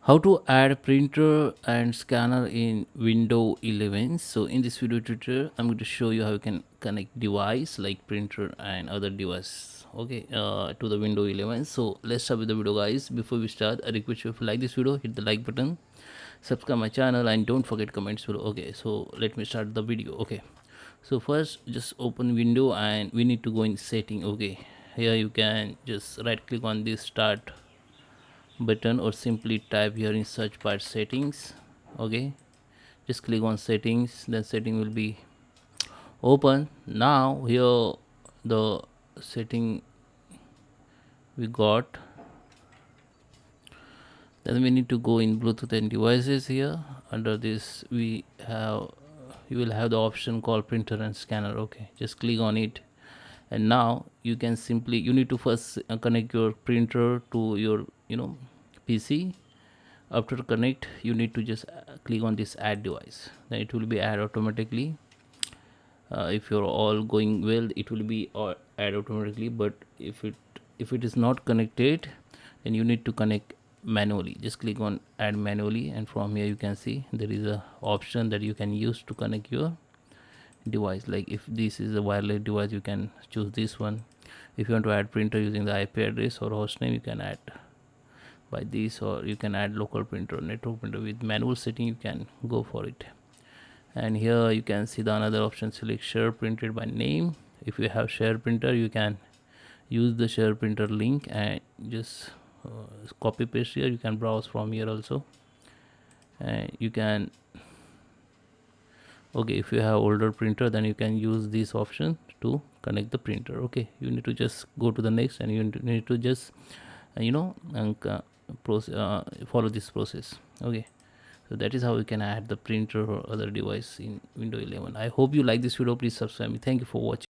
How to add printer and scanner in Windows 11. So in this video tutorial I'm going to show you how you can connect device like printer and other device, okay, to the Windows 11. So let's start with the video, guys. Before we start, I request you, if you like this video, hit the like button, subscribe my channel, and don't forget comments below. Okay, so let me start the video. Okay, so first just open window and we need to go in setting. Okay, here you can just right click on this start button or simply type here in search bar settings. Okay, just click on settings, then setting will be open. Now here the setting we got, then we need to go in Bluetooth and devices. Here under this we have, you will have the option called printer and scanner. Okay, just click on it, and now you can simply, you need to first connect your printer to your PC. After connect, you need to just click on this add device, then it will be add automatically. If you're all going well, it will be add automatically, but if it is not connected, then you need to connect manually. Just click on add manually, and from here you can see there is a option that you can use to connect your device. Like if this is a wireless device, you can choose this one. If you want to add printer using the IP address or host name, you can add by this, or you can add local printer, network printer. With manual setting you can go for it. And here you can see the another option, select share printed by name. If you have share printer, you can use the share printer link and just copy paste here. You can browse from here also, and you can, okay, if you have older printer, then you can use this option to connect the printer. Okay, you need to just go to the next, and you need to just follow this process. Okay, so that is how you can add the printer or other device in Windows 11. I hope you like this video. Please subscribe me. Thank you for watching.